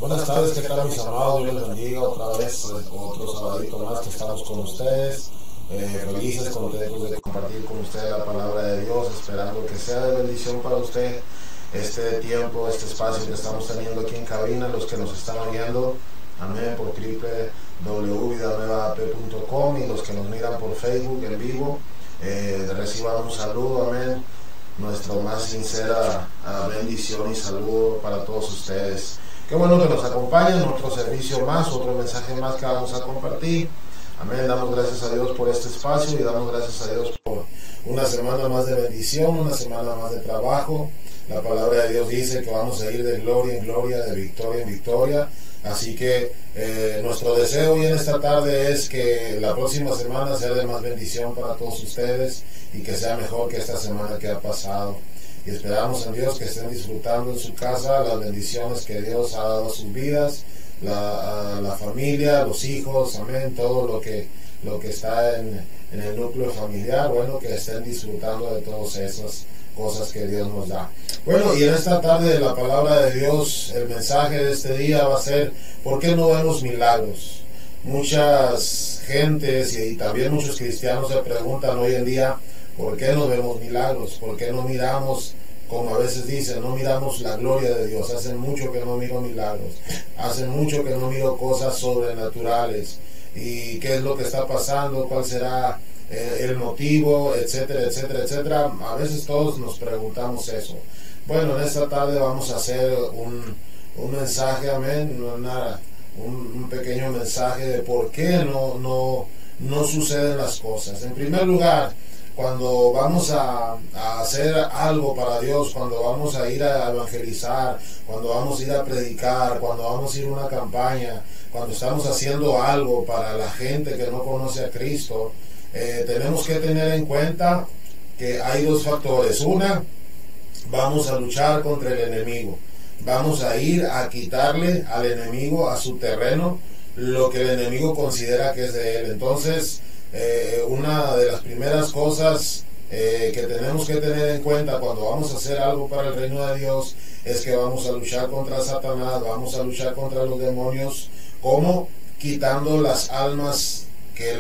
Buenas tardes, ¿qué tal mis amados? Dios les bendiga otra vez, otro sabadito más que estamos con ustedes, felices, contentos de compartir con ustedes la palabra de Dios, esperando que sea de bendición para usted este tiempo, este espacio que estamos teniendo aquí en cabina, los que nos están oyendo, amén, por www.vidanuevaap.com y los que nos miran por Facebook en vivo, reciban un saludo, amén, nuestra más sincera bendición y saludo para todos ustedes. Qué bueno que nos acompañen en otro servicio más, otro mensaje más que vamos a compartir. Amén, damos gracias a Dios por este espacio y damos gracias a Dios por una semana más de bendición, una semana más de trabajo. La palabra de Dios dice que vamos a ir de gloria en gloria, de victoria en victoria. Así que nuestro deseo hoy en esta tarde es que la próxima semana sea de más bendición para todos ustedes y que sea mejor que esta semana que ha pasado. Y esperamos en Dios que estén disfrutando en su casa las bendiciones que Dios ha dado a sus vidas, la familia, los hijos, amén, todo lo que está en el núcleo familiar, bueno, que estén disfrutando de todas esas cosas que Dios nos da. Bueno, y en esta tarde la palabra de Dios, el mensaje de este día va a ser: ¿por qué no vemos milagros? Muchas gentes y también muchos cristianos se preguntan hoy en día: ¿por qué no vemos milagros? ¿Por qué no miramos, como a veces dicen, no miramos la gloria de Dios? Hace mucho que no miro milagros, hace mucho que no miro cosas sobrenaturales. ¿Y qué es lo que está pasando? ¿Cuál será el motivo? Etcétera, etcétera, etcétera. A veces todos nos preguntamos eso. Bueno, en esta tarde vamos a hacer un mensaje, amén, un pequeño mensaje de por qué no suceden las cosas. En primer lugar, cuando vamos a hacer algo para Dios, cuando vamos a ir a evangelizar, cuando vamos a ir a predicar, cuando vamos a ir a una campaña, cuando estamos haciendo algo para la gente que no conoce a Cristo, tenemos que tener en cuenta que hay dos factores. Una, vamos a luchar contra el enemigo. Vamos a ir a quitarle al enemigo, a su terreno, lo que el enemigo considera que es de él. Entonces, una de las primeras cosas que tenemos que tener en cuenta cuando vamos a hacer algo para el reino de Dios es que vamos a luchar contra Satanás, vamos a luchar contra los demonios. ¿Cómo? Quitando las almas que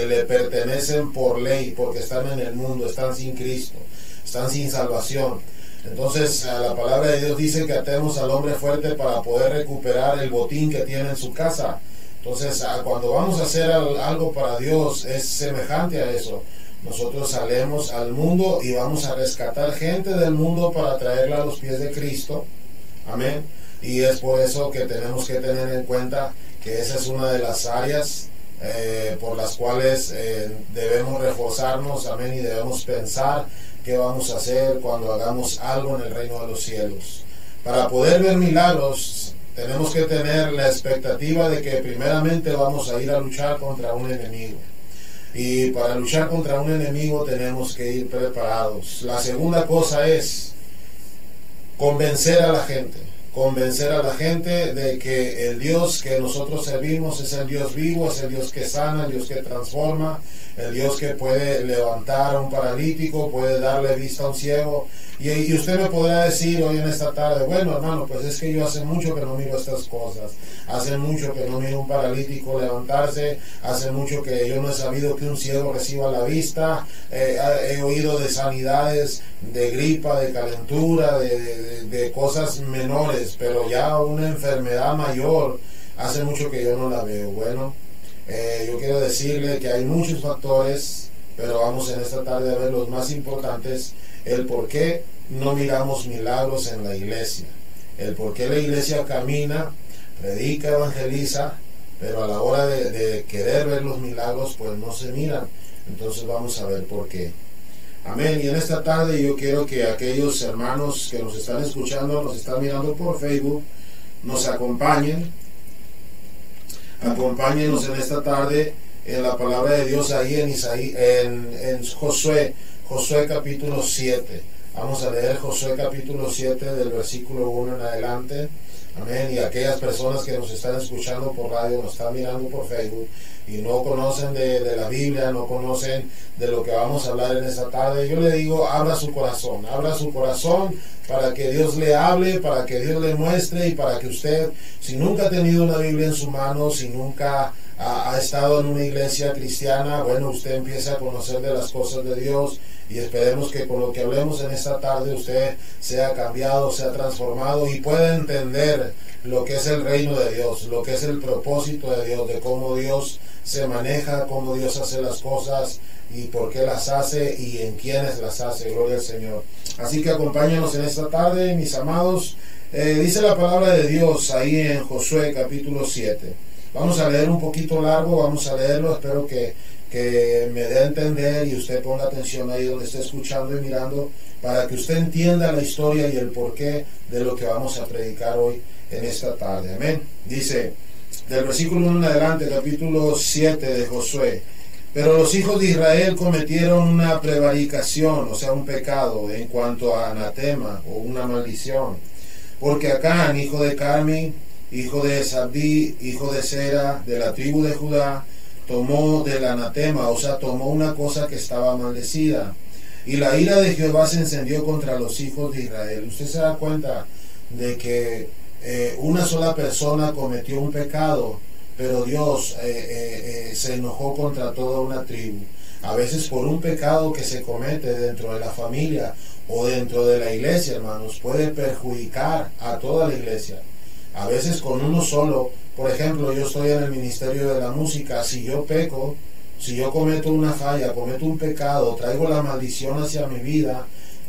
le pertenecen por ley, porque están en el mundo, están sin Cristo, están sin salvación. Entonces la palabra de Dios dice que atemos al hombre fuerte para poder recuperar el botín que tiene en su casa. Entonces, cuando vamos a hacer algo para Dios, es semejante a eso. Nosotros salemos al mundo y vamos a rescatar gente del mundo para traerla a los pies de Cristo. Amén. Y es por eso que tenemos que tener en cuenta que esa es una de las áreas por las cuales debemos reforzarnos. Amén. Y debemos pensar qué vamos a hacer cuando hagamos algo en el reino de los cielos. Para poder ver milagros, tenemos que tener la expectativa de que primeramente vamos a ir a luchar contra un enemigo. Y para luchar contra un enemigo tenemos que ir preparados. La segunda cosa es convencer a la gente. Convencer a la gente de que el Dios que nosotros servimos es el Dios vivo, es el Dios que sana, el Dios que transforma, el Dios que puede levantar a un paralítico, puede darle vista a un ciego. Y usted me podrá decir hoy en esta tarde: bueno, hermano, pues es que yo hace mucho que no miro estas cosas, hace mucho que no miro un paralítico levantarse, hace mucho que yo no he sabido que un ciego reciba la vista, he oído de sanidades, de gripa, de calentura, de cosas menores, pero ya una enfermedad mayor, hace mucho que yo no la veo. Bueno, yo quiero decirle que hay muchos factores, pero vamos en esta tarde a ver los más importantes: el por qué no miramos milagros en la iglesia, el por qué la iglesia camina, predica, evangeliza, pero a la hora de querer ver los milagros, pues no se miran. Entonces vamos a ver por qué. Amén. Y en esta tarde yo quiero que aquellos hermanos que nos están escuchando, nos están mirando por Facebook, nos acompañen. Acompáñenos en esta tarde en la palabra de Dios ahí en Josué capítulo 7. Vamos a leer Josué capítulo 7 del versículo 1 en adelante. Amén. Y aquellas personas que nos están escuchando por radio, nos están mirando por Facebook y no conocen de la Biblia, no conocen de lo que vamos a hablar en esta tarde, yo le digo, abra su corazón para que Dios le hable, para que Dios le muestre y para que usted, si nunca ha tenido una Biblia en su mano, si nunca ha estado en una iglesia cristiana, bueno, usted empieza a conocer de las cosas de Dios y esperemos que con lo que hablemos en esta tarde usted sea cambiado, sea transformado y pueda entender lo que es el reino de Dios, lo que es el propósito de Dios, de cómo Dios se maneja, cómo Dios hace las cosas y por qué las hace y en quiénes las hace. Gloria al Señor. Así que acompáñanos en esta tarde, mis amados. Dice la palabra de Dios ahí en Josué capítulo 7. Vamos a leer un poquito largo, vamos a leerlo, espero que me dé a entender y usted ponga atención ahí donde esté escuchando y mirando para que usted entienda la historia y el porqué de lo que vamos a predicar hoy en esta tarde. Amén. Dice, del versículo 1 en adelante, capítulo 7 de Josué. Pero los hijos de Israel cometieron una prevaricación, o sea, un pecado en cuanto a anatema o una maldición. Porque Acán, hijo de Carmi, hijo de Zabdi, hijo de Sera, de la tribu de Judá, tomó del anatema, o sea, tomó una cosa que estaba maldecida. Y la ira de Jehová se encendió contra los hijos de Israel. Usted se da cuenta de que una sola persona cometió un pecado, pero Dios se enojó contra toda una tribu. A veces por un pecado que se comete dentro de la familia o dentro de la iglesia, hermanos, puede perjudicar a toda la iglesia. A veces con uno solo, por ejemplo, yo estoy en el ministerio de la música, si yo peco, si yo cometo una falla, cometo un pecado, traigo la maldición hacia mi vida,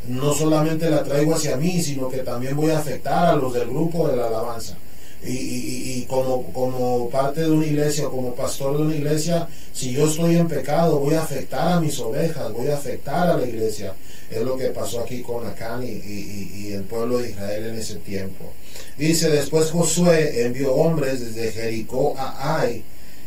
no solamente la traigo hacia mí, sino que también voy a afectar a los del grupo de la alabanza. Y como parte de una iglesia, como pastor de una iglesia, si yo estoy en pecado, voy a afectar a mis ovejas, voy a afectar a la iglesia. Es lo que pasó aquí con Acán y el pueblo de Israel en ese tiempo. Dice, después Josué envió hombres desde Jericó a Ai,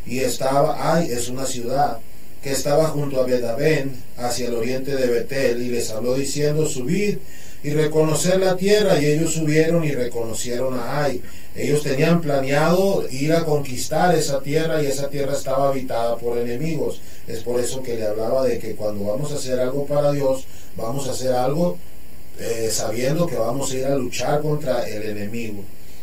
y Ai es una ciudad que estaba junto a Bedabén, hacia el oriente de Betel, y les habló diciendo, subid y reconocer la tierra, y ellos subieron y reconocieron a Ai. Ellos tenían planeado ir a conquistar esa tierra y esa tierra estaba habitada por enemigos. Es por eso que le hablaba de que cuando vamos a hacer algo para Dios, vamos a hacer algo sabiendo que vamos a ir a luchar contra el enemigo.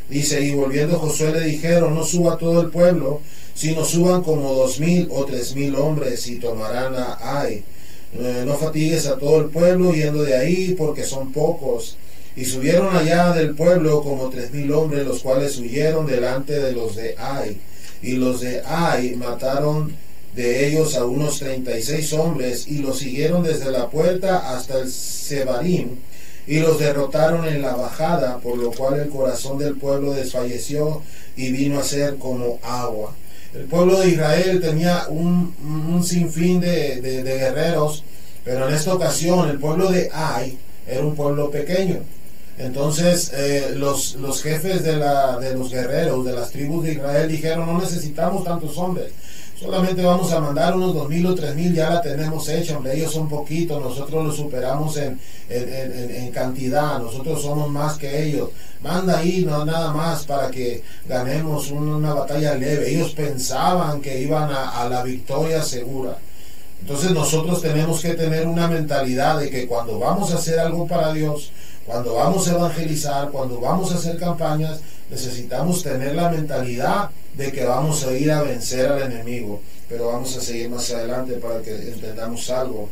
Dice, y volviendo Josué le dijeron, no suba todo el pueblo, sino suban como 2,000 o 3,000 hombres y tomarán a Ai. No fatigues a todo el pueblo yendo de ahí, porque son pocos. Y subieron allá del pueblo como 3,000 hombres, los cuales huyeron delante de los de Ai. Y los de Ai mataron de ellos a unos 36 hombres, y los siguieron desde la puerta hasta el Sebarim, y los derrotaron en la bajada, por lo cual el corazón del pueblo desfalleció y vino a ser como agua. El pueblo de Israel tenía un sinfín de guerreros, pero en esta ocasión el pueblo de Ai era un pueblo pequeño. Entonces los jefes de los guerreros de las tribus de Israel dijeron, no necesitamos tantos hombres, solamente vamos a mandar unos 2,000 o 3,000, ya la tenemos hecha, hombre, ellos son poquitos, nosotros los superamos en cantidad, nosotros somos más que ellos, manda ahí no nada más para que ganemos una batalla leve. Ellos pensaban que iban a la victoria segura. Entonces nosotros tenemos que tener una mentalidad de que cuando vamos a hacer algo para Dios, cuando vamos a evangelizar, cuando vamos a hacer campañas, necesitamos tener la mentalidad de que vamos a ir a vencer al enemigo. Pero vamos a seguir más adelante para que entendamos algo.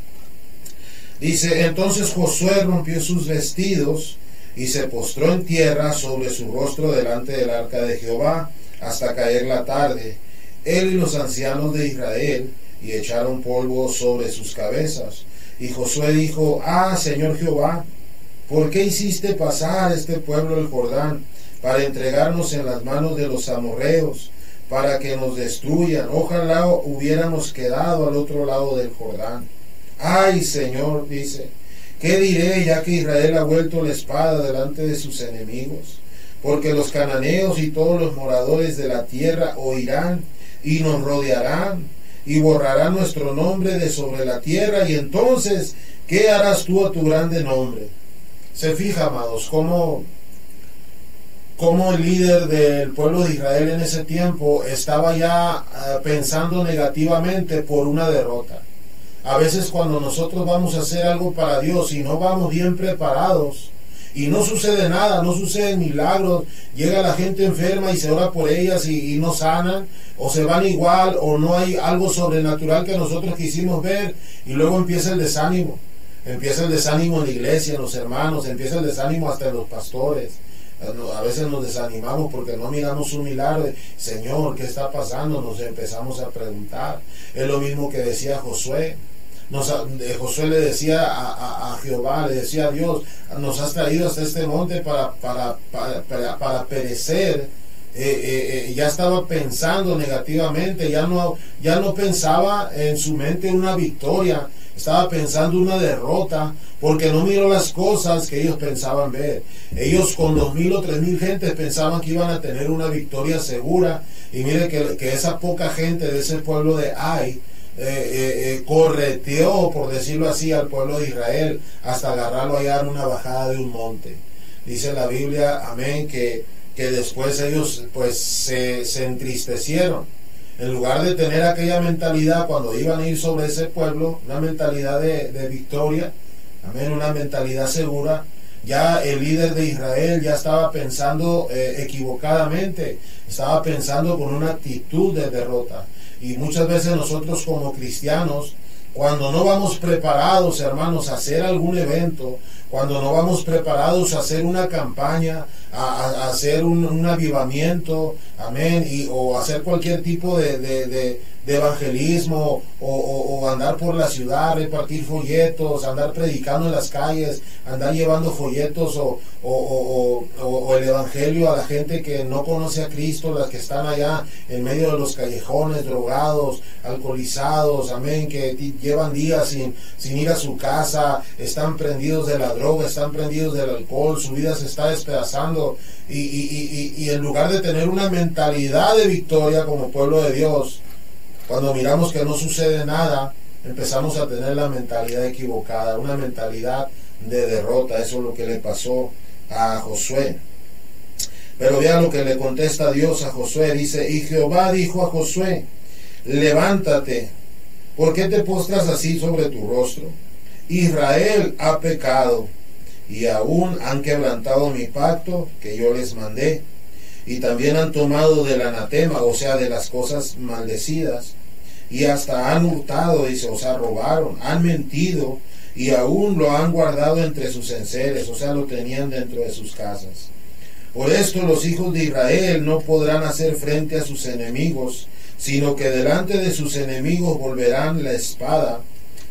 Dice, entonces Josué rompió sus vestidos y se postró en tierra sobre su rostro delante del arca de Jehová hasta caer la tarde, él y los ancianos de Israel, y echaron polvo sobre sus cabezas. Y Josué dijo, Señor Jehová, ¿por qué hiciste pasar este pueblo el Jordán para entregarnos en las manos de los amorreos, para que nos destruyan? Ojalá hubiéramos quedado al otro lado del Jordán. Ay, Señor, dice, ¿qué diré ya que Israel ha vuelto la espada delante de sus enemigos? Porque los cananeos y todos los moradores de la tierra oirán y nos rodearán y borrarán nuestro nombre de sobre la tierra. Y entonces, ¿qué harás tú a tu grande nombre? se fija, amados, cómo el líder del pueblo de Israel en ese tiempo estaba ya pensando negativamente por una derrota. A veces cuando nosotros vamos a hacer algo para Dios y no vamos bien preparados y no sucede nada, no suceden milagros, llega la gente enferma y se ora por ellas y no sanan, o se van igual, o no hay algo sobrenatural que nosotros quisimos ver, y luego empieza el desánimo. Empieza el desánimo en la iglesia, en los hermanos, empieza el desánimo hasta en los pastores. A veces nos desanimamos porque no miramos un milagro. Señor, ¿qué está pasando? Nos empezamos a preguntar. Es lo mismo que decía Josué. Josué le decía a Jehová, le decía a Dios, nos has traído hasta este monte para perecer. Ya estaba pensando negativamente, ya no pensaba en su mente una victoria, estaba pensando una derrota, porque no miró las cosas que ellos pensaban ver. Ellos con 2,000 o 3,000 gentes pensaban que iban a tener una victoria segura, y mire que esa poca gente de ese pueblo de Ai correteó, por decirlo así, al pueblo de Israel hasta agarrarlo allá en una bajada de un monte. Dice la Biblia, amén, que después ellos pues se entristecieron. En lugar de tener aquella mentalidad cuando iban a ir sobre ese pueblo, una mentalidad de victoria, amén, una mentalidad segura, ya el líder de Israel ya estaba pensando equivocadamente, estaba pensando con una actitud de derrota. Y muchas veces nosotros como cristianos, cuando no vamos preparados, hermanos, a hacer algún evento, cuando no vamos preparados a hacer una campaña, a hacer un avivamiento, amén, o hacer cualquier tipo de evangelismo, o andar por la ciudad, repartir folletos, andar predicando en las calles, andar llevando folletos o el evangelio a la gente que no conoce a Cristo, las que están allá en medio de los callejones, drogados, alcoholizados, amén, que llevan días sin ir a su casa, están prendidos de la droga, están prendidos del alcohol, su vida se está despedazando, y en lugar de tener una mentalidad de victoria como pueblo de Dios, cuando miramos que no sucede nada, empezamos a tener la mentalidad equivocada, una mentalidad de derrota. Eso es lo que le pasó a Josué. Pero vea lo que le contesta Dios a Josué. Dice, y Jehová dijo a Josué, levántate, ¿por qué te postras así sobre tu rostro? Israel ha pecado, y aún han quebrantado mi pacto que yo les mandé, y también han tomado del anatema, o sea, de las cosas maldecidas, y hasta han hurtado, dice, o sea, robaron, han mentido, y aún lo han guardado entre sus enseres, o sea, lo tenían dentro de sus casas. Por esto los hijos de Israel no podrán hacer frente a sus enemigos, sino que delante de sus enemigos volverán la espada,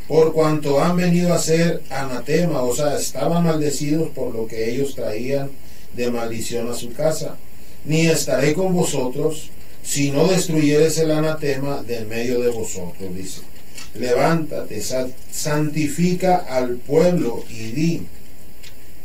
por cuanto han venido a ser anatema, o sea, estaban maldecidos por lo que ellos traían de maldición a su casa. Ni estaré con vosotros, si no destruyeres el anatema del medio de vosotros, dice. Levántate, santifica al pueblo y di,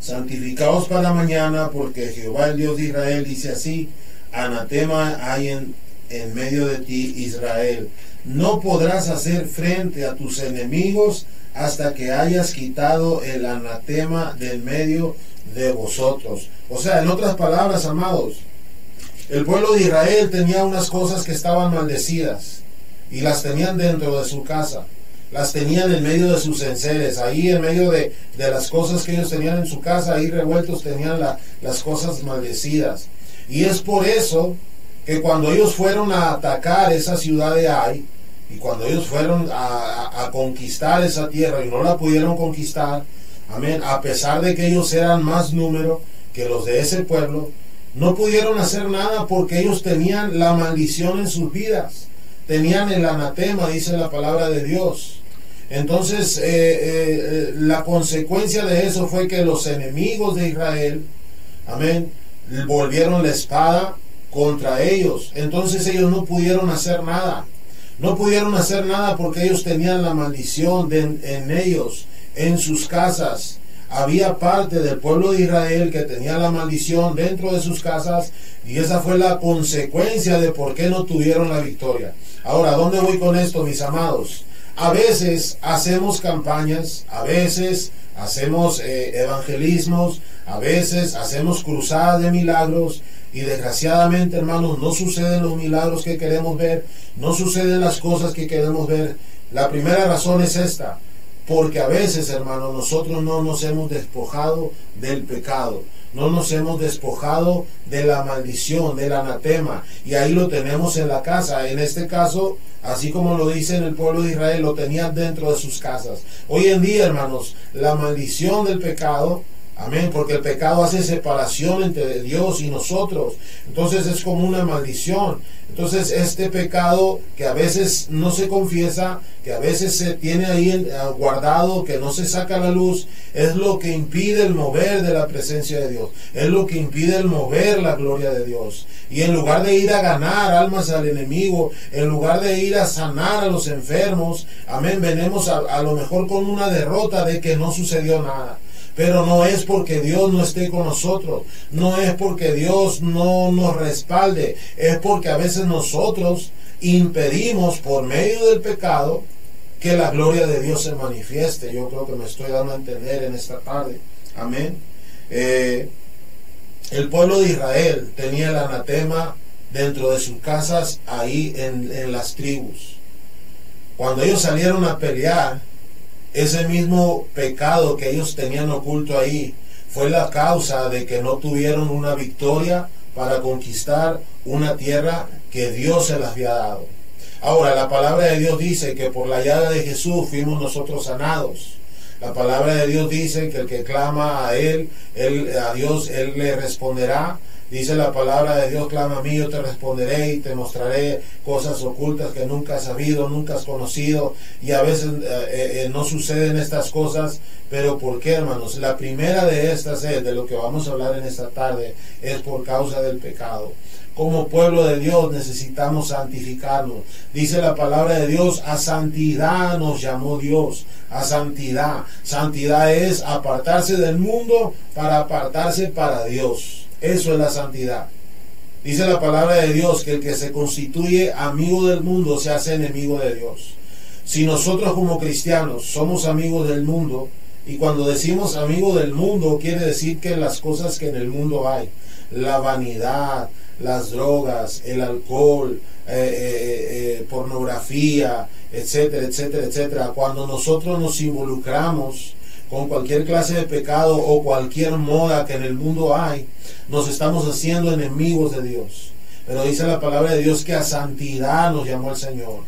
santificaos para mañana, porque Jehová el Dios de Israel dice así, anatema hay en medio de ti, Israel. No podrás hacer frente a tus enemigos hasta que hayas quitado el anatema del medio de vosotros. O sea, en otras palabras, amados, el pueblo de Israel tenía unas cosas que estaban maldecidas y las tenían dentro de su casa, las tenían en medio de sus enseres, ahí en medio de las cosas que ellos tenían en su casa, ahí revueltos tenían las cosas maldecidas. Y es por eso que cuando ellos fueron a atacar esa ciudad de Ai, y cuando ellos fueron a conquistar esa tierra y no la pudieron conquistar, amén, a pesar de que ellos eran más número que los de ese pueblo, no pudieron hacer nada porque ellos tenían la maldición en sus vidas, tenían el anatema, dice la palabra de Dios. Entonces la consecuencia de eso fue que los enemigos de Israel, amén, volvieron la espada contra ellos. Entonces ellos no pudieron hacer nada, no pudieron hacer nada porque ellos tenían la maldición en ellos, en sus casas. Había parte del pueblo de Israel que tenía la maldición dentro de sus casas, y esa fue la consecuencia de por qué no tuvieron la victoria. Ahora, ¿dónde voy con esto, mis amados? A veces hacemos campañas, a veces hacemos evangelismos, a veces hacemos cruzadas de milagros y desgraciadamente, hermanos, no suceden los milagros que queremos ver, no suceden las cosas que queremos ver. La primera razón es esta, porque a veces, hermanos, nosotros no nos hemos despojado del pecado, no nos hemos despojado de la maldición, del anatema, y ahí lo tenemos en la casa. En este caso, así como lo dice en el pueblo de Israel, lo tenían dentro de sus casas. Hoy en día, hermanos, la maldición del pecado, amén, porque el pecado hace separación entre Dios y nosotros, entonces es como una maldición. Entonces este pecado que a veces no se confiesa, que a veces se tiene ahí guardado, que no se saca a la luz, es lo que impide el mover de la presencia de Dios, es lo que impide el mover la gloria de Dios. Y en lugar de ir a ganar almas al enemigo, en lugar de ir a sanar a los enfermos, amén, venimos a lo mejor con una derrota de que no sucedió nada. Pero no es porque Dios no esté con nosotros, no es porque Dios no nos respalde, es porque a veces nosotros impedimos por medio del pecado que la gloria de Dios se manifieste. Yo creo que me estoy dando a entender en esta tarde. Amén. El pueblo de Israel tenía el anatema dentro de sus casas, ahí en las tribus. Cuando ellos salieron a pelear, ese mismo pecado que ellos tenían oculto ahí fue la causa de que no tuvieron una victoria para conquistar una tierra que Dios se las había dado. Ahora, la palabra de Dios dice que por la llaga de Jesús fuimos nosotros sanados. La palabra de Dios dice que el que clama a Dios, Él le responderá. Dice la palabra de Dios, clama a mí, yo te responderé y te mostraré cosas ocultas que nunca has sabido, nunca has conocido. Y a veces no suceden estas cosas, pero ¿por qué, hermanos? La primera de estas es, de lo que vamos a hablar en esta tarde, es por causa del pecado. Como pueblo de Dios necesitamos santificarnos. Dice la palabra de Dios, a santidad nos llamó Dios, a santidad. Santidad es apartarse del mundo para apartarse para Dios. Eso es la santidad. Dice la palabra de Dios que el que se constituye amigo del mundo se hace enemigo de Dios. Si nosotros como cristianos somos amigos del mundo, y cuando decimos amigo del mundo quiere decir que las cosas que en el mundo hay, la vanidad, las drogas, el alcohol, pornografía, etcétera, etcétera, etcétera, cuando nosotros nos involucramos con cualquier clase de pecado o cualquier moda que en el mundo hay, nos estamos haciendo enemigos de Dios. Pero dice la palabra de Dios que a santidad nos llamó el Señor.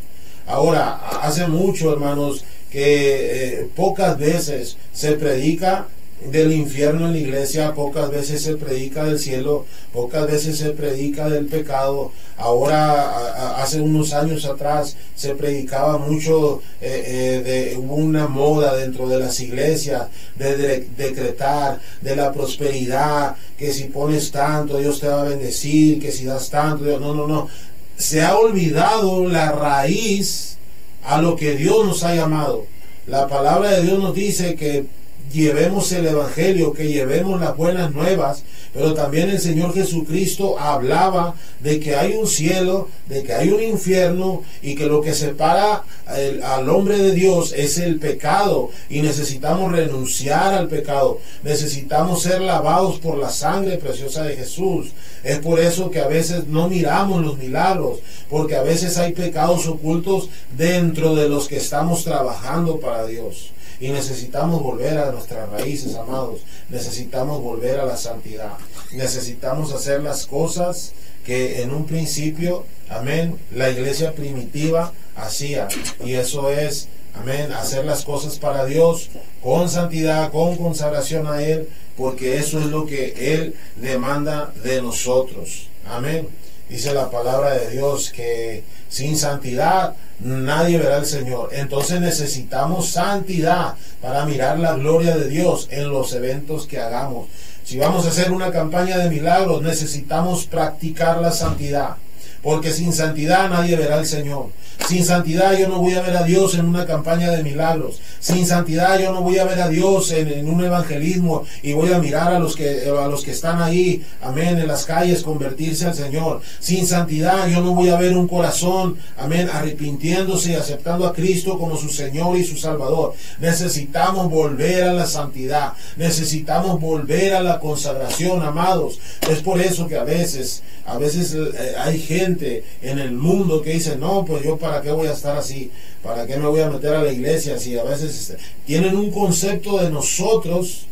Ahora, hace mucho, hermanos, que pocas veces se predica del infierno en la iglesia, pocas veces se predica del cielo, pocas veces se predica del pecado. Ahora, hace unos años atrás se predicaba mucho hubo una moda dentro de las iglesias de decretar de la prosperidad, que si pones tanto Dios te va a bendecir, que si das tanto Dios, no, se ha olvidado la raíz a lo que Dios nos ha llamado. La palabra de Dios nos dice que llevemos el evangelio, que llevemos las buenas nuevas, pero también el Señor Jesucristo hablaba de que hay un cielo, de que hay un infierno, y que lo que separa al hombre de Dios es el pecado, y necesitamos renunciar al pecado, necesitamos ser lavados por la sangre preciosa de Jesús. Es por eso que a veces no miramos los milagros, porque a veces hay pecados ocultos dentro de los que estamos trabajando para Dios. Y necesitamos volver a nuestras raíces, amados. Necesitamos volver a la santidad. Necesitamos hacer las cosas que en un principio, amén, la iglesia primitiva hacía. Y eso es, amén, hacer las cosas para Dios con santidad, con consagración a Él, porque eso es lo que Él demanda de nosotros. Amén. Dice la palabra de Dios que sin santidad nadie verá al Señor. Entonces necesitamos santidad para mirar la gloria de Dios en los eventos que hagamos. Si vamos a hacer una campaña de milagros, necesitamos practicar la santidad. porque sin santidad nadie verá al Señor. Sin santidad yo no voy a ver a Dios en una campaña de milagros. Sin santidad yo no voy a ver a Dios en un evangelismo y voy a mirar a los que están ahí, amén, en las calles convertirse al Señor. Sin santidad yo no voy a ver un corazón, amén, arrepintiéndose y aceptando a Cristo como su Señor y su Salvador. Necesitamos volver a la santidad. Necesitamos volver a la consagración, amados. Es por eso que a veces hay gente en el mundo que dice, no, pues yo para qué voy a estar así, para qué me voy a meter a la iglesia, si a veces tienen un concepto de nosotros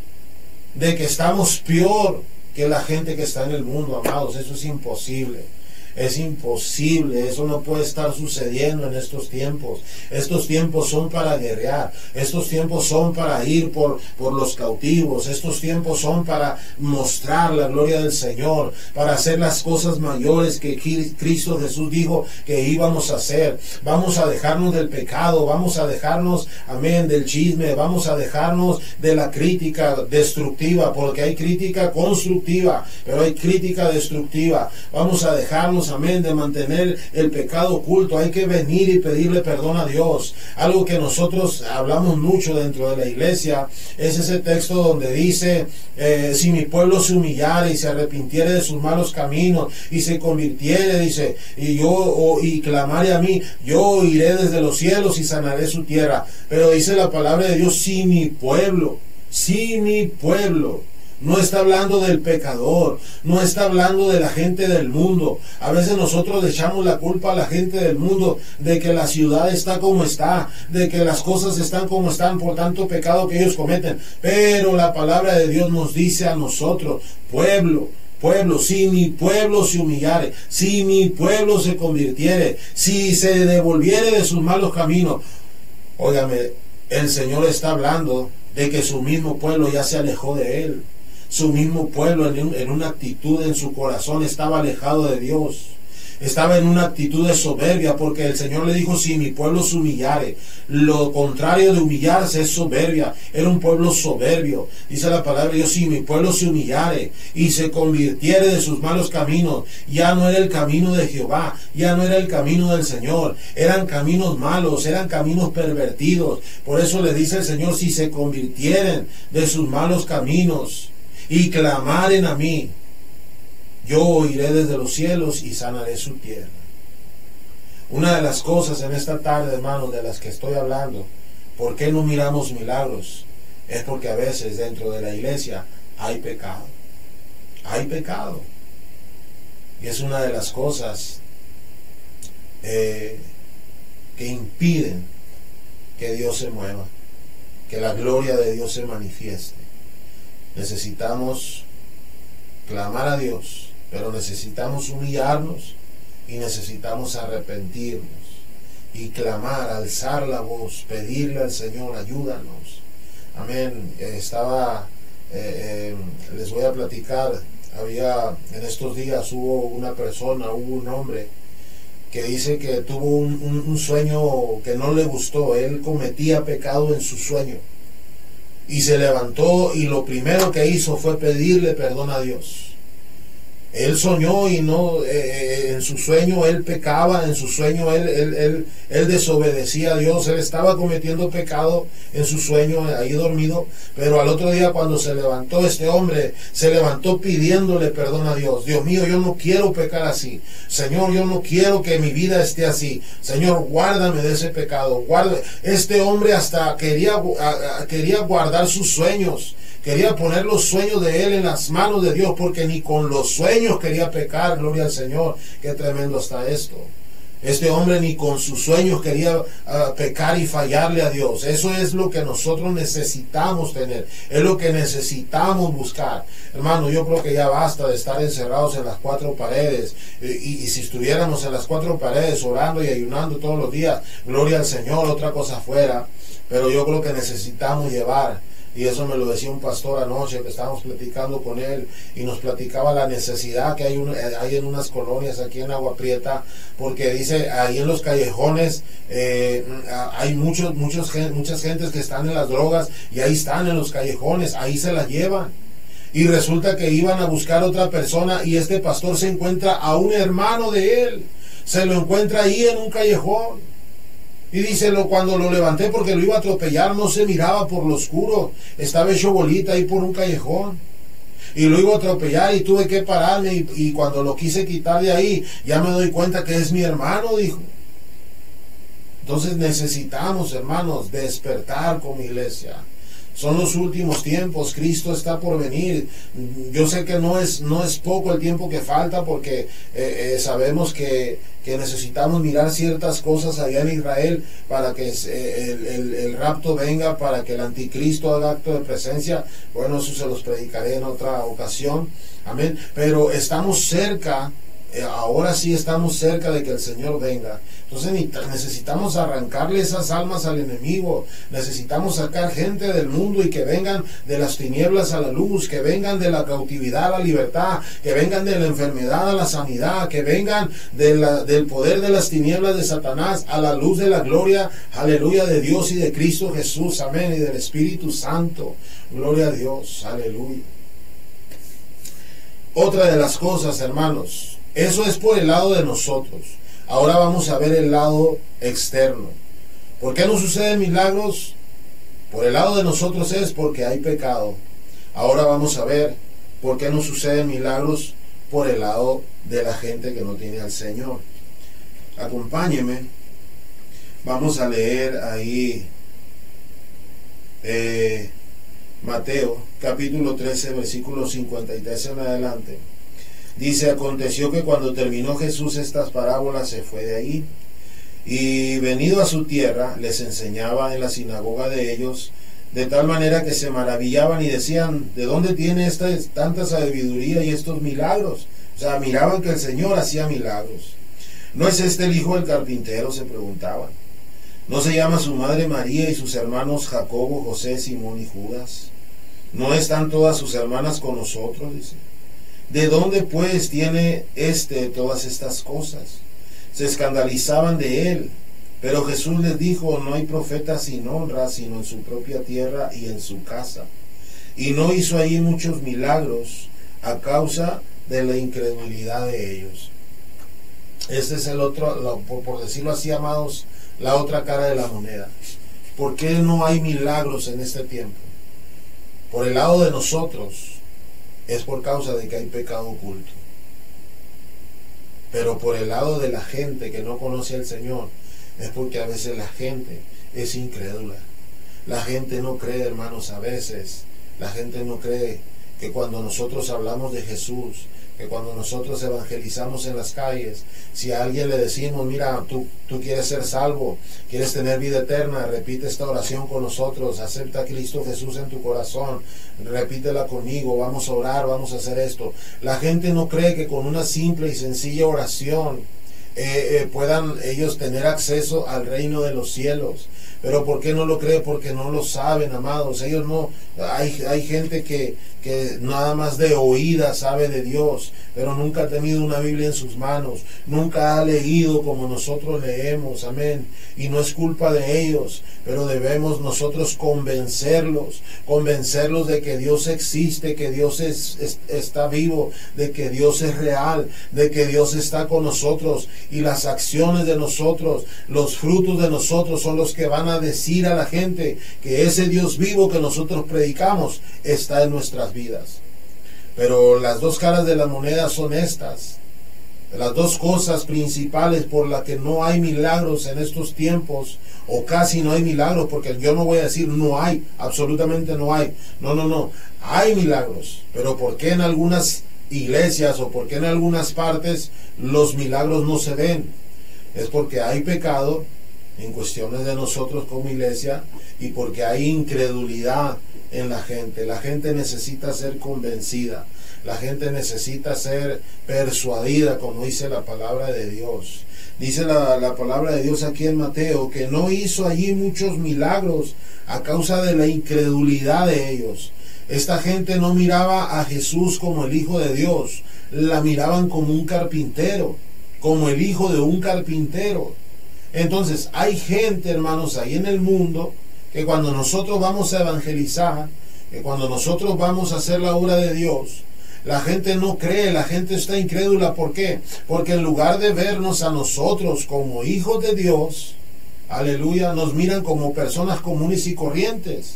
de que estamos peor que la gente que está en el mundo, amados. Eso es imposible. Es imposible, eso no puede estar sucediendo en estos tiempos. Estos tiempos son para guerrear, estos tiempos son para ir por los cautivos, estos tiempos son para mostrar la gloria del Señor, para hacer las cosas mayores que Cristo Jesús dijo que íbamos a hacer. Vamos a dejarnos del pecado, vamos a dejarnos, amén, del chisme, vamos a dejarnos de la crítica destructiva, porque hay crítica constructiva, pero hay crítica destructiva. Vamos a dejarnos, amén, de mantener el pecado oculto. Hay que venir y pedirle perdón a Dios. Algo que nosotros hablamos mucho dentro de la iglesia es ese texto donde dice, si mi pueblo se humillare y se arrepintiere de sus malos caminos y se convirtiere, dice, y clamare a mí, yo iré desde los cielos y sanaré su tierra. Pero dice la palabra de Dios, si mi pueblo, no está hablando del pecador, no está hablando de la gente del mundo. A veces nosotros le echamos la culpa a la gente del mundo de que la ciudad está como está, de que las cosas están como están por tanto pecado que ellos cometen. Pero la palabra de Dios nos dice a nosotros, pueblo, si mi pueblo se humillare, si mi pueblo se convirtiere, si se devolviere de sus malos caminos. Óigame, el Señor está hablando de que su mismo pueblo ya se alejó de Él. Su mismo pueblo en una actitud en su corazón estaba alejado de Dios. Estaba en una actitud de soberbia, porque el Señor le dijo, si mi pueblo se humillare. Lo contrario de humillarse es soberbia. Era un pueblo soberbio. Dice la palabra de Dios, si mi pueblo se humillare y se convirtiere de sus malos caminos. Ya no era el camino de Jehová, ya no era el camino del Señor. Eran caminos malos, eran caminos pervertidos. Por eso le dice el Señor, si se convirtieren de sus malos caminos y clamaren a mí, yo oiré desde los cielos y sanaré su tierra. Una de las cosas en esta tarde, hermanos, de las que estoy hablando, ¿por qué no miramos milagros? Es porque a veces dentro de la iglesia hay pecado. Hay pecado. Y es una de las cosas que impiden que Dios se mueva, que la gloria de Dios se manifieste. Necesitamos clamar a Dios, pero necesitamos humillarnos y necesitamos arrepentirnos y clamar, alzar la voz, pedirle al Señor, ayúdanos. Amén. Les voy a platicar, en estos días hubo un hombre que dice que tuvo un sueño que no le gustó. Él cometía pecado en su sueño. Y se levantó y lo primero que hizo fue pedirle perdón a Dios. Él soñó y no, en su sueño él pecaba, en su sueño él desobedecía a Dios, él estaba cometiendo pecado en su sueño ahí dormido, pero al otro día cuando se levantó este hombre, se levantó pidiéndole perdón a Dios. Dios mío, yo no quiero pecar así. Señor, yo no quiero que mi vida esté así. Señor, guárdame de ese pecado. Este hombre hasta quería guardar sus sueños. Quería poner los sueños de él en las manos de Dios, porque ni con los sueños quería pecar. Gloria al Señor. Qué tremendo está esto. Este hombre ni con sus sueños quería pecar y fallarle a Dios. Eso es lo que nosotros necesitamos tener. Es lo que necesitamos buscar. Hermano, yo creo que ya basta de estar encerrados en las cuatro paredes. Y si estuviéramos en las cuatro paredes orando y ayunando todos los días, gloria al Señor, otra cosa fuera. Pero yo creo que necesitamos llevar. Y eso me lo decía un pastor anoche, que estábamos platicando con él, y nos platicaba la necesidad que hay en unas colonias aquí en Agua Prieta, porque dice, ahí en los callejones hay muchas gentes que están en las drogas, y ahí están en los callejones, ahí se las llevan. Y resulta que iban a buscar a otra persona, y este pastor se encuentra a un hermano de él. se lo encuentra ahí en un callejón. Y dice, cuando lo levanté porque lo iba a atropellar, no se miraba por lo oscuro, estaba hecho bolita ahí por un callejón. Y lo iba a atropellar y tuve que pararme, y cuando lo quise quitar de ahí, ya me doy cuenta que es mi hermano, dijo. Entonces necesitamos, hermanos, despertar como iglesia. Son los últimos tiempos, Cristo está por venir. Yo sé que no es poco el tiempo que falta, porque sabemos que necesitamos mirar ciertas cosas allá en Israel para que el rapto venga, para que el anticristo haga acto de presencia. Bueno, eso se los predicaré en otra ocasión. Amén. Pero estamos cerca. Ahora sí estamos cerca de que el Señor venga. Entonces necesitamos arrancarle esas almas al enemigo. Necesitamos sacar gente del mundo y que vengan de las tinieblas a la luz, que vengan de la cautividad a la libertad, que vengan de la enfermedad a la sanidad, que vengan del poder de las tinieblas de Satanás a la luz de la gloria, aleluya, de Dios y de Cristo Jesús, amén, y del Espíritu Santo. Gloria a Dios, aleluya. Otra de las cosas, hermanos, eso es por el lado de nosotros. Ahora vamos a ver el lado externo. ¿Por qué no suceden milagros? Por el lado de nosotros es porque hay pecado. Ahora vamos a ver por qué no suceden milagros por el lado de la gente que no tiene al Señor. Acompáñeme. Vamos a leer ahí Mateo capítulo 13 versículo 53 en adelante. Dice, aconteció que cuando terminó Jesús estas parábolas se fue de ahí, y venido a su tierra les enseñaba en la sinagoga de ellos, de tal manera que se maravillaban y decían, ¿de dónde tiene tanta sabiduría y estos milagros? O sea, miraban que el Señor hacía milagros. ¿No es este el hijo del carpintero?, se preguntaban. ¿No se llama su madre María y sus hermanos Jacobo, José, Simón y Judas? ¿No están todas sus hermanas con nosotros?, dice. ¿De dónde pues tiene todas estas cosas? Se escandalizaban de él. Pero Jesús les dijo, no hay profeta sin honra, sino en su propia tierra y en su casa. Y no hizo allí muchos milagros a causa de la incredulidad de ellos. Este es el otro, por decirlo así, amados, la otra cara de la moneda. ¿Por qué no hay milagros en este tiempo? Por el lado de nosotros, es por causa de que hay pecado oculto. Pero por el lado de la gente que no conoce al Señor, es porque a veces la gente es incrédula. La gente no cree, hermanos, a veces. La gente no cree que cuando nosotros hablamos de Jesús, que cuando nosotros evangelizamos en las calles, si a alguien le decimos, mira, tú quieres ser salvo, quieres tener vida eterna, repite esta oración con nosotros, acepta a Cristo Jesús en tu corazón, repítela conmigo, vamos a orar, vamos a hacer esto. La gente no cree que con una simple y sencilla oración puedan ellos tener acceso al reino de los cielos. Pero ¿por qué no lo cree? Porque no lo saben, amados. Ellos no, hay gente que nada más de oída sabe de Dios, pero nunca ha tenido una Biblia en sus manos, nunca ha leído como nosotros leemos, amén. Y no es culpa de ellos, pero debemos nosotros convencerlos de que Dios existe, que Dios está vivo, de que Dios es real, de que Dios está con nosotros, y las acciones de nosotros, los frutos de nosotros son los que van a decir a la gente que ese Dios vivo que nosotros predicamos está en nuestras vidas. Pero las dos caras de la moneda son estas. Las dos cosas principales por las que no hay milagros en estos tiempos, o casi no hay milagros, porque yo no voy a decir no hay, absolutamente no hay. No. Hay milagros, pero ¿por qué en algunas iglesias o por qué en algunas partes los milagros no se ven? Es porque hay pecado en cuestiones de nosotros como iglesia, y porque hay incredulidad en la gente. La gente necesita ser convencida, la gente necesita ser persuadida, como dice la palabra de Dios. Dice la palabra de Dios aquí en Mateo, que no hizo allí muchos milagros a causa de la incredulidad de ellos. Esta gente no miraba a Jesús como el Hijo de Dios, la miraban como un carpintero, como el hijo de un carpintero. Entonces hay gente, hermanos, ahí en el mundo, que cuando nosotros vamos a evangelizar, que cuando nosotros vamos a hacer la obra de Dios, La gente no cree, la gente está incrédula. ¿Por qué? Porque en lugar de vernos a nosotros como hijos de Dios, aleluya, nos miran como personas comunes y corrientes.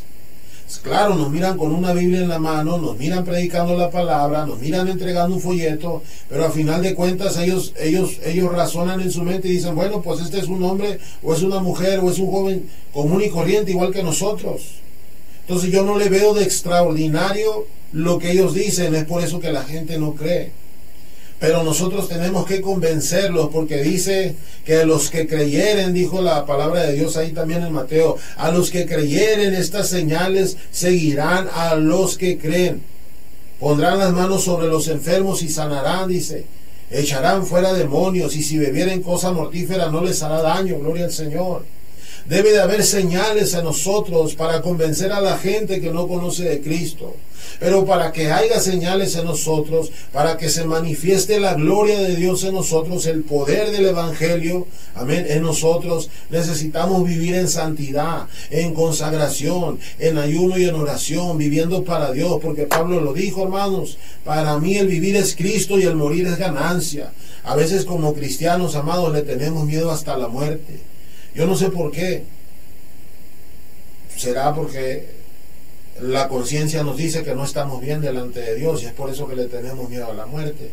Claro, nos miran con una Biblia en la mano, nos miran predicando la palabra, nos miran entregando un folleto, pero a final de cuentas ellos razonan en su mente y dicen, bueno, pues este es un hombre, o es una mujer, o es un joven común y corriente, igual que nosotros. Entonces yo no le veo de extraordinario lo que ellos dicen, es por eso que la gente no cree. Pero nosotros tenemos que convencerlos, porque dice que los que creyeren, dijo la palabra de Dios ahí también en Mateo, a los que creyeren estas señales seguirán a los que creen. Pondrán las manos sobre los enfermos y sanarán, dice. Echarán fuera demonios, y si bebieren cosa mortífera no les hará daño, gloria al Señor. Debe de haber señales en nosotros para convencer a la gente que no conoce de Cristo. Pero para que haya señales en nosotros, para que se manifieste la gloria de Dios en nosotros, el poder del Evangelio, amén, en nosotros, necesitamos vivir en santidad, en consagración, en ayuno y en oración, viviendo para Dios. Porque Pablo lo dijo, hermanos, para mí el vivir es Cristo y el morir es ganancia. A veces como cristianos, amados, le tenemos miedo hasta la muerte. Yo no sé por qué. Será porque la conciencia nos dice que no estamos bien delante de Dios, y es por eso que le tenemos miedo a la muerte.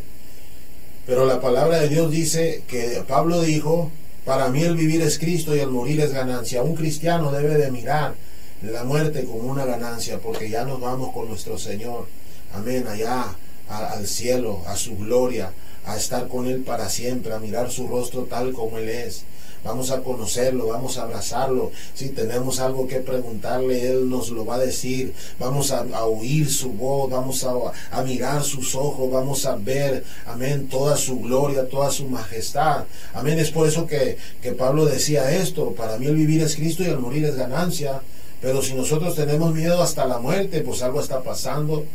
Pero la palabra de Dios dice que Pablo dijo, para mí el vivir es Cristo y el morir es ganancia. Un cristiano debe de mirar la muerte como una ganancia, porque ya nos vamos con nuestro Señor, amén, allá al cielo, a su gloria, a estar con Él para siempre, a mirar su rostro tal como Él es. Vamos a conocerlo, vamos a abrazarlo. Si tenemos algo que preguntarle, Él nos lo va a decir. Vamos a oír su voz, vamos a mirar sus ojos, vamos a ver, amén, toda su gloria, toda su majestad. Amén, es por eso que Pablo decía esto, para mí el vivir es Cristo y el morir es ganancia. Pero si nosotros tenemos miedo hasta la muerte, pues algo está pasando.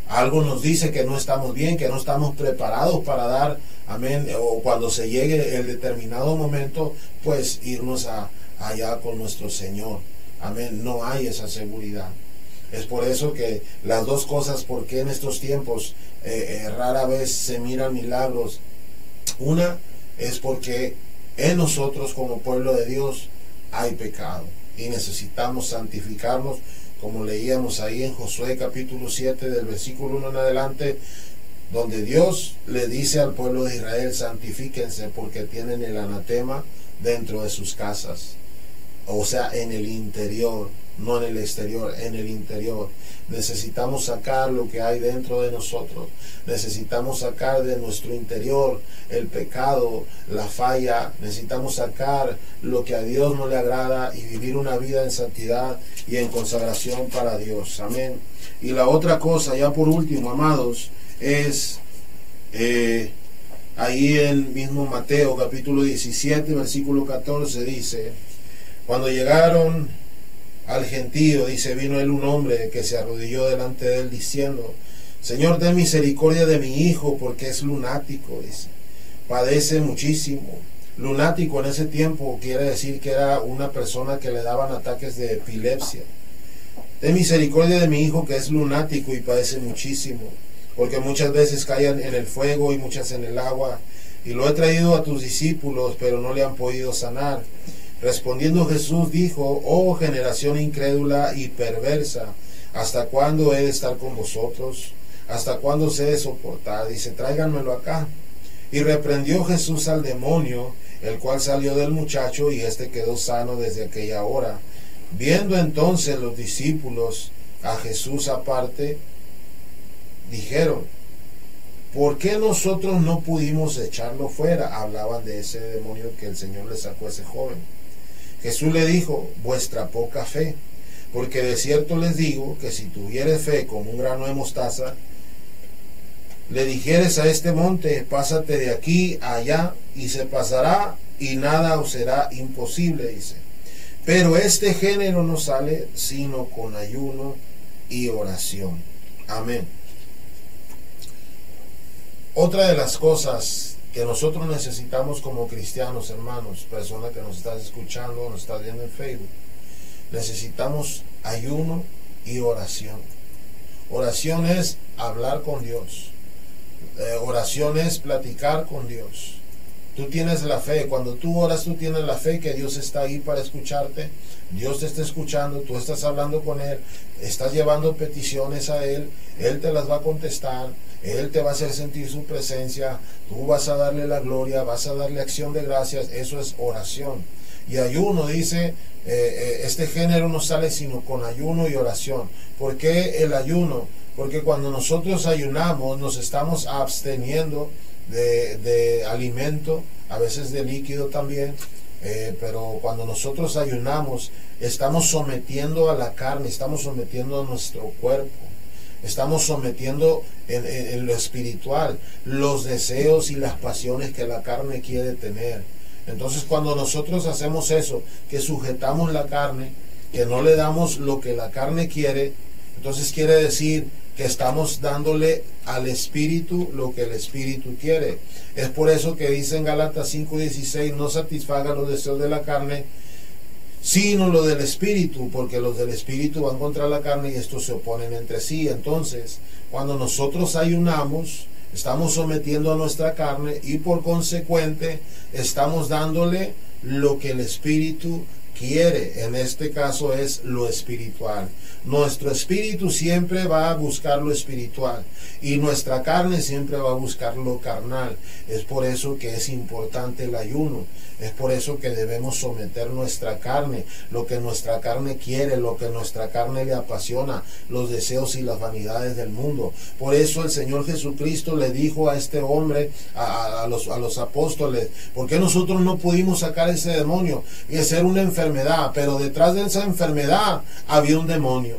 Algo nos dice que no estamos bien, que no estamos preparados para dar, amén, o cuando se llegue el determinado momento, pues irnos allá con nuestro Señor. Amén, no hay esa seguridad. Es por eso que las dos cosas, porque en estos tiempos rara vez se miran milagros. Una es porque en nosotros como pueblo de Dios hay pecado y necesitamos santificarnos, como leíamos ahí en Josué capítulo 7 del versículo 1 en adelante, donde Dios le dice al pueblo de Israel, santifíquense porque tienen el anatema dentro de sus casas. O sea, en el interior, no en el exterior, en el interior. Necesitamos sacar lo que hay dentro de nosotros. Necesitamos sacar de nuestro interior el pecado, la falla. Necesitamos sacar lo que a Dios no le agrada y vivir una vida en santidad y en consagración para Dios. Amén. Y la otra cosa, ya por último, amados, es ahí en mismo Mateo capítulo 17 versículo 14 dice: cuando llegaron al gentío, dice, vino él un hombre que se arrodilló delante de él diciendo, Señor, ten misericordia de mi hijo porque es lunático, dice, padece muchísimo. Lunático en ese tiempo quiere decir que era una persona que le daban ataques de epilepsia. Ten misericordia de mi hijo que es lunático y padece muchísimo, porque muchas veces caen en el fuego y muchas en el agua, y lo he traído a tus discípulos, pero no le han podido sanar. Respondiendo Jesús dijo, oh generación incrédula y perversa, ¿hasta cuándo he de estar con vosotros? ¿Hasta cuándo os he de soportar? Dice, tráiganmelo acá. Y reprendió Jesús al demonio, el cual salió del muchacho, y éste quedó sano desde aquella hora. Viendo entonces los discípulos a Jesús aparte, dijeron, ¿por qué nosotros no pudimos echarlo fuera? Hablaban de ese demonio que el Señor le sacó a ese joven. Jesús le dijo, vuestra poca fe, porque de cierto les digo que si tuvieres fe como un grano de mostaza, le dijeres a este monte, pásate de aquí a allá, y se pasará, y nada os será imposible, dice. Pero este género no sale sino con ayuno y oración. Amén. Otra de las cosas que nosotros necesitamos como cristianos, hermanos, personas que nos estás escuchando, nos estás viendo en Facebook, necesitamos ayuno y oración. Oración es hablar con Dios. Oración es platicar con Dios. Tú tienes la fe. Cuando tú oras, tú tienes la fe que Dios está ahí para escucharte. Dios te está escuchando, tú estás hablando con Él, estás llevando peticiones a Él, Él te las va a contestar, Él te va a hacer sentir su presencia, tú vas a darle la gloria, vas a darle acción de gracias. Eso es oración. Y ayuno, dice, este género no sale sino con ayuno y oración. ¿Por qué el ayuno? Porque cuando nosotros ayunamos, nos estamos absteniendo de alimento, a veces de líquido también, pero cuando nosotros ayunamos, estamos sometiendo a la carne, estamos sometiendo a nuestro cuerpo, estamos sometiendo en lo espiritual los deseos y las pasiones que la carne quiere tener. Entonces, cuando nosotros hacemos eso, que sujetamos la carne, que no le damos lo que la carne quiere, entonces quiere decir que estamos dándole al Espíritu lo que el Espíritu quiere. Es por eso que dice en Gálatas 5:16, no satisfagan los deseos de la carne, sino lo del Espíritu, porque los del Espíritu van contra la carne y estos se oponen entre sí. Entonces, cuando nosotros ayunamos, estamos sometiendo a nuestra carne y por consecuente estamos dándole lo que el Espíritu quiere. En este caso es lo espiritual. Nuestro espíritu siempre va a buscar lo espiritual y nuestra carne siempre va a buscar lo carnal. Es por eso que es importante el ayuno. Es por eso que debemos someter nuestra carne, lo que nuestra carne quiere, lo que nuestra carne le apasiona, los deseos y las vanidades del mundo. Por eso el Señor Jesucristo le dijo a este hombre, a los apóstoles, ¿por qué nosotros no pudimos sacar ese demonio? Y es una enfermedad, pero detrás de esa enfermedad había un demonio.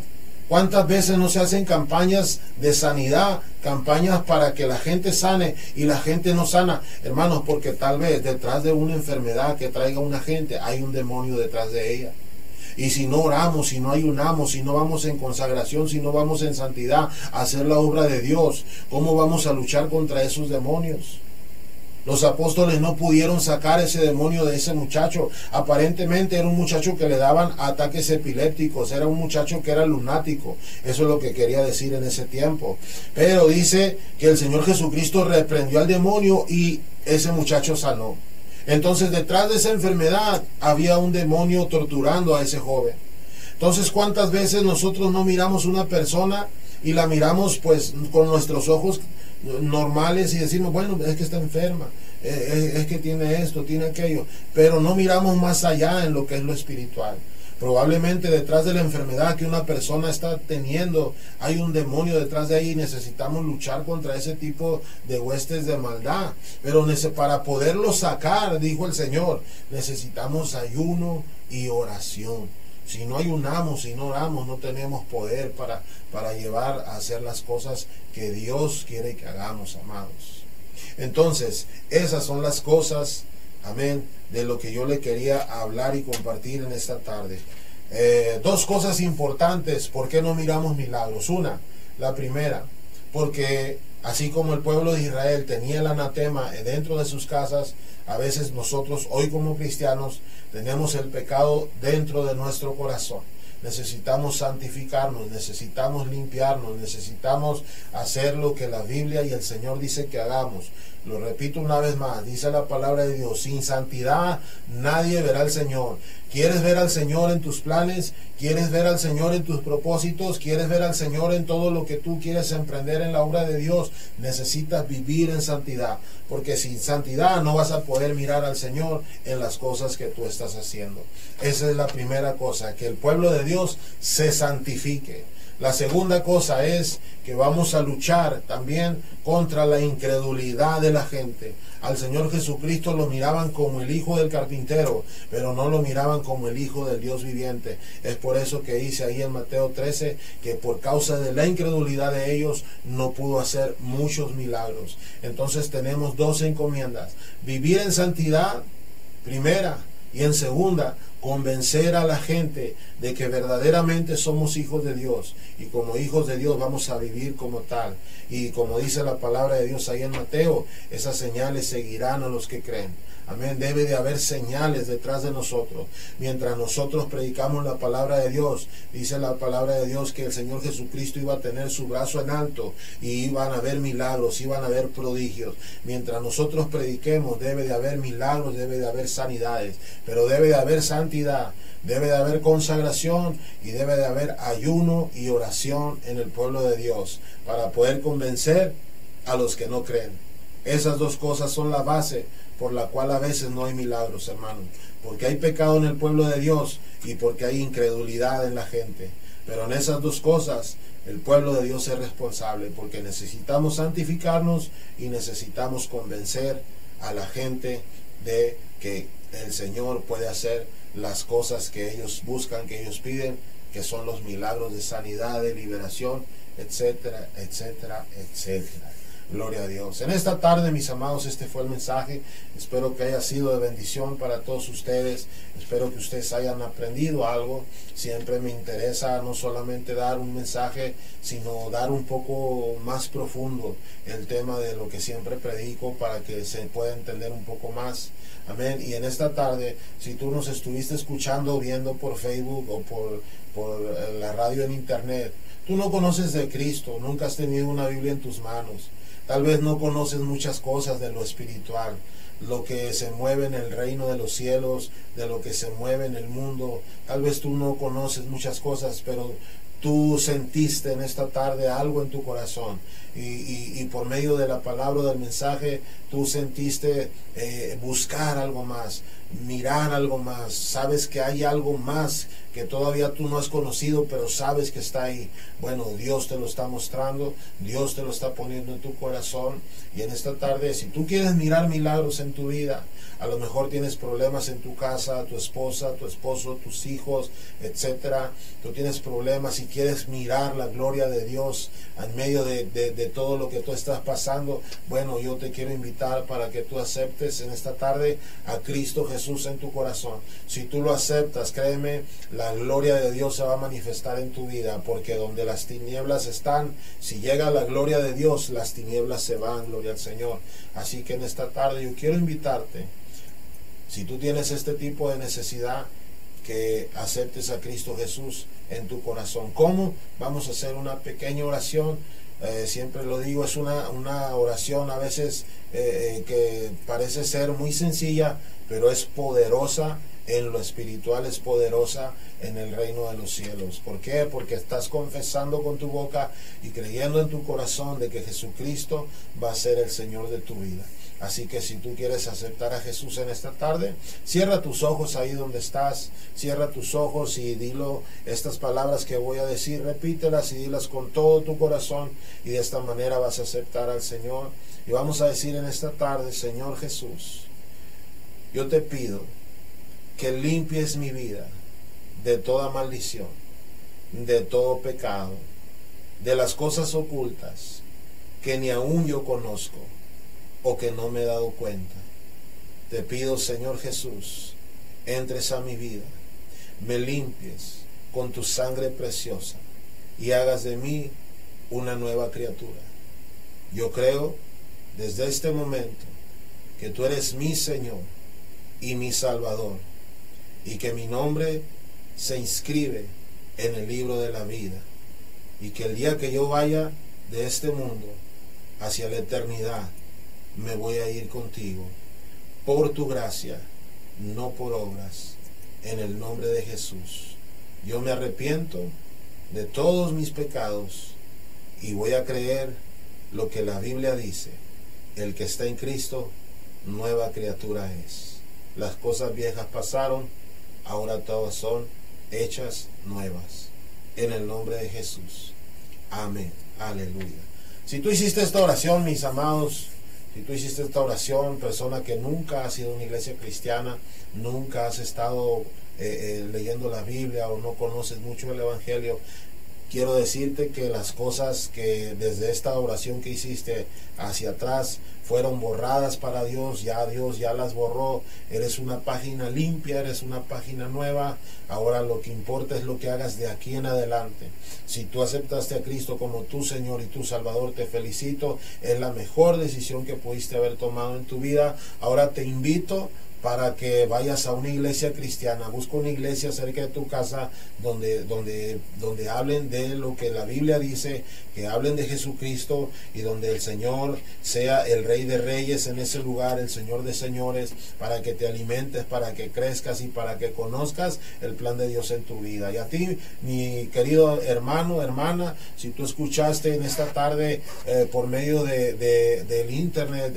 ¿Cuántas veces no se hacen campañas de sanidad, campañas para que la gente sane y la gente no sana? Hermanos, porque tal vez detrás de una enfermedad que traiga una gente hay un demonio detrás de ella. Y si no oramos, si no ayunamos, si no vamos en consagración, si no vamos en santidad a hacer la obra de Dios, ¿cómo vamos a luchar contra esos demonios? Los apóstoles no pudieron sacar ese demonio de ese muchacho. Aparentemente era un muchacho que le daban ataques epilépticos, era un muchacho que era lunático. Eso es lo que quería decir en ese tiempo. Pero dice que el Señor Jesucristo reprendió al demonio y ese muchacho sanó. Entonces detrás de esa enfermedad había un demonio torturando a ese joven. Entonces, ¿cuántas veces nosotros no miramos una persona y la miramos pues con nuestros ojos normales y decimos, bueno, es que está enferma, es que tiene esto, tiene aquello, pero no miramos más allá en lo que es lo espiritual? Probablemente detrás de la enfermedad que una persona está teniendo hay un demonio detrás de ahí y necesitamos luchar contra ese tipo de huestes de maldad. Pero para poderlo sacar, dijo el Señor, necesitamos ayuno y oración. Si no ayunamos, si no oramos, no tenemos poder para llevar a hacer las cosas que Dios quiere que hagamos, amados. Entonces, esas son las cosas, amén, de lo que yo le quería hablar y compartir en esta tarde. Dos cosas importantes, ¿por qué no miramos milagros? La primera, porque así como el pueblo de Israel tenía el anatema dentro de sus casas, a veces nosotros hoy como cristianos tenemos el pecado dentro de nuestro corazón. Necesitamos santificarnos, necesitamos limpiarnos, necesitamos hacer lo que la Biblia y el Señor dice que hagamos. Lo repito una vez más, dice la palabra de Dios, sin santidad nadie verá al Señor. ¿Quieres ver al Señor en tus planes? ¿Quieres ver al Señor en tus propósitos? ¿Quieres ver al Señor en todo lo que tú quieres emprender en la obra de Dios? Necesitas vivir en santidad, porque sin santidad no vas a poder mirar al Señor en las cosas que tú estás haciendo. Esa es la primera cosa, que el pueblo de Dios se santifique. La segunda cosa es que vamos a luchar también contra la incredulidad de la gente. Al Señor Jesucristo lo miraban como el hijo del carpintero, pero no lo miraban como el hijo del Dios viviente. Es por eso que dice ahí en Mateo 13 que por causa de la incredulidad de ellos no pudo hacer muchos milagros. Entonces tenemos dos encomiendas: vivir en santidad, primera, y en segunda, convencer a la gente de que verdaderamente somos hijos de Dios, y como hijos de Dios vamos a vivir como tal. Y como dice la palabra de Dios ahí en Mateo, esas señales seguirán a los que creen. Amén. Debe de haber señales detrás de nosotros. Mientras nosotros predicamos la palabra de Dios, dice la palabra de Dios que el Señor Jesucristo iba a tener su brazo en alto y iban a haber milagros, iban a haber prodigios. Mientras nosotros prediquemos, debe de haber milagros, debe de haber sanidades, pero debe de haber santidad, debe de haber consagración y debe de haber ayuno y oración en el pueblo de Dios para poder convencer a los que no creen. Esas dos cosas son la base por la cual a veces no hay milagros, hermanos, porque hay pecado en el pueblo de Dios y porque hay incredulidad en la gente. Pero en esas dos cosas el pueblo de Dios es responsable, porque necesitamos santificarnos y necesitamos convencer a la gente de que el Señor puede hacer las cosas que ellos buscan, que ellos piden, que son los milagros de sanidad, de liberación, etcétera, etcétera, etcétera. Gloria a Dios. En esta tarde, mis amados, este fue el mensaje. Espero que haya sido de bendición para todos ustedes. Espero que ustedes hayan aprendido algo. Siempre me interesa no solamente dar un mensaje, sino dar un poco más profundo el tema de lo que siempre predico para que se pueda entender un poco más. Amén. Y en esta tarde, si tú nos estuviste escuchando o viendo por Facebook o por la radio en internet, tú no conoces de Cristo, nunca has tenido una Biblia en tus manos. Tal vez no conoces muchas cosas de lo espiritual, lo que se mueve en el reino de los cielos, de lo que se mueve en el mundo. Tal vez tú no conoces muchas cosas, pero tú sentiste en esta tarde algo en tu corazón y por medio de la palabra del mensaje tú sentiste buscar algo más, mirar algo más. Sabes que hay algo más que todavía tú no has conocido, pero sabes que está ahí. Bueno, Dios te lo está mostrando, Dios te lo está poniendo en tu corazón. Y en esta tarde, si tú quieres mirar milagros en tu vida, a lo mejor tienes problemas en tu casa, tu esposa, tu esposo, tus hijos, etcétera. Tú tienes problemas y quieres mirar la gloria de Dios en medio de todo lo que tú estás pasando. Bueno, yo te quiero invitar para que tú aceptes en esta tarde a Cristo Jesús en tu corazón. Si tú lo aceptas, créeme, la gloria de Dios se va a manifestar en tu vida, porque donde las tinieblas están, si llega la gloria de Dios, las tinieblas se van, gloria al Señor. Así que en esta tarde yo quiero invitarte, si tú tienes este tipo de necesidad, que aceptes a Cristo Jesús en tu corazón. ¿Cómo? Vamos a hacer una pequeña oración. Siempre lo digo, es una oración a veces que parece ser muy sencilla, pero es poderosa en lo espiritual, es poderosa en el reino de los cielos. ¿Por qué? Porque estás confesando con tu boca y creyendo en tu corazón de que Jesucristo va a ser el Señor de tu vida. Así que si tú quieres aceptar a Jesús en esta tarde, cierra tus ojos ahí donde estás, cierra tus ojos y dilo estas palabras que voy a decir, repítelas y dilas con todo tu corazón, y de esta manera vas a aceptar al Señor. Y vamos a decir en esta tarde: Señor Jesús, yo te pido que limpies mi vida de toda maldición, de todo pecado, de las cosas ocultas que ni aún yo conozco o que no me he dado cuenta. Te pido, Señor Jesús, entres a mi vida, me limpies con tu sangre preciosa y hagas de mí una nueva criatura. Yo creo desde este momento que tú eres mi Señor y mi Salvador, y que mi nombre se inscribe en el libro de la vida, y que el día que yo vaya de este mundo hacia la eternidad, me voy a ir contigo por tu gracia, no por obras. En el nombre de Jesús, yo me arrepiento de todos mis pecados y voy a creer lo que la Biblia dice: el que está en Cristo, nueva criatura es. Las cosas viejas pasaron, ahora todas son hechas nuevas. En el nombre de Jesús. Amén. Aleluya. Si tú hiciste esta oración, mis amados, si tú hiciste esta oración, persona que nunca has ido a una iglesia cristiana, nunca has estado leyendo la Biblia o no conoces mucho el Evangelio, quiero decirte que las cosas que desde esta oración que hiciste hacia atrás fueron borradas para Dios ya las borró. Eres una página limpia, eres una página nueva. Ahora lo que importa es lo que hagas de aquí en adelante. Si tú aceptaste a Cristo como tu Señor y tu Salvador, te felicito. Es la mejor decisión que pudiste haber tomado en tu vida. Ahora te invito para que vayas a una iglesia cristiana. Busca una iglesia cerca de tu casa donde hablen de lo que la Biblia dice, que hablen de Jesucristo, y donde el Señor sea el Rey de Reyes en ese lugar, el Señor de Señores, para que te alimentes, para que crezcas y para que conozcas el plan de Dios en tu vida. Y a ti, mi querido hermano, hermana, si tú escuchaste en esta tarde por medio del internet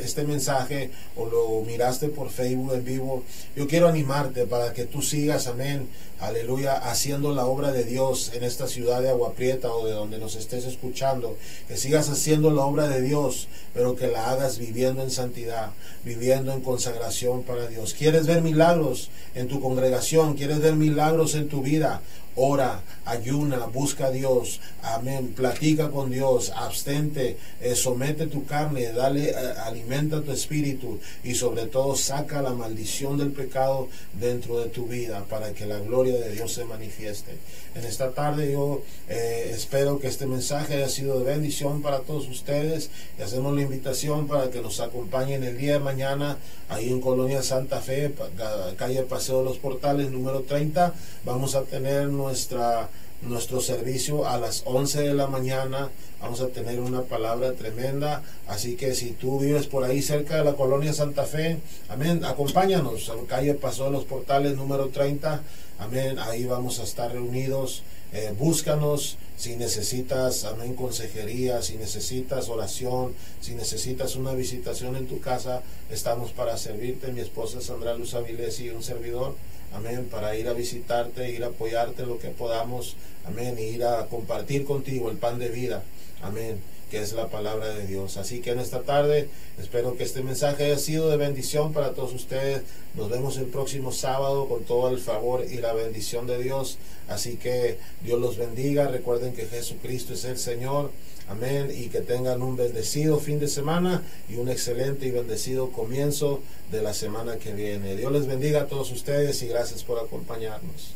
este mensaje, o lo miraste por Facebook en vivo, yo quiero animarte para que tú sigas, amén, aleluya, haciendo la obra de Dios en esta ciudad de Agua Prieta, o de donde nos estés escuchando, que sigas haciendo la obra de Dios, pero que la hagas viviendo en santidad, viviendo en consagración para Dios. ¿Quieres ver milagros en tu congregación? ¿Quieres ver milagros en tu vida? Ora, ayuna, busca a Dios, amén, platica con Dios, abstente, somete tu carne, dale, alimenta tu espíritu, y sobre todo saca la maldición del pecado dentro de tu vida, para que la gloria de Dios se manifieste. En esta tarde yo espero que este mensaje haya sido de bendición para todos ustedes, y hacemos la invitación para que nos acompañen el día de mañana ahí en Colonia Santa Fe, calle Paseo de los Portales número 30. Vamos a tener nuestro servicio a las 11 de la mañana. Vamos a tener una palabra tremenda, así que si tú vives por ahí cerca de la Colonia Santa Fe, amén, acompáñanos a calle Paseo de los Portales número 30, amén, ahí vamos a estar reunidos. Búscanos si necesitas, amén, consejería, si necesitas oración, si necesitas una visitación en tu casa, estamos para servirte. Mi esposa Sandra Luz Avilés y un servidor, amén, para ir a visitarte, ir a apoyarte lo que podamos, amén, y ir a compartir contigo el pan de vida, amén, que es la palabra de Dios. Así que en esta tarde espero que este mensaje haya sido de bendición para todos ustedes. Nos vemos el próximo sábado con todo el favor y la bendición de Dios. Así que Dios los bendiga. Recuerden que Jesucristo es el Señor. Amén. Y que tengan un bendecido fin de semana y un excelente y bendecido comienzo de la semana que viene. Dios les bendiga a todos ustedes y gracias por acompañarnos.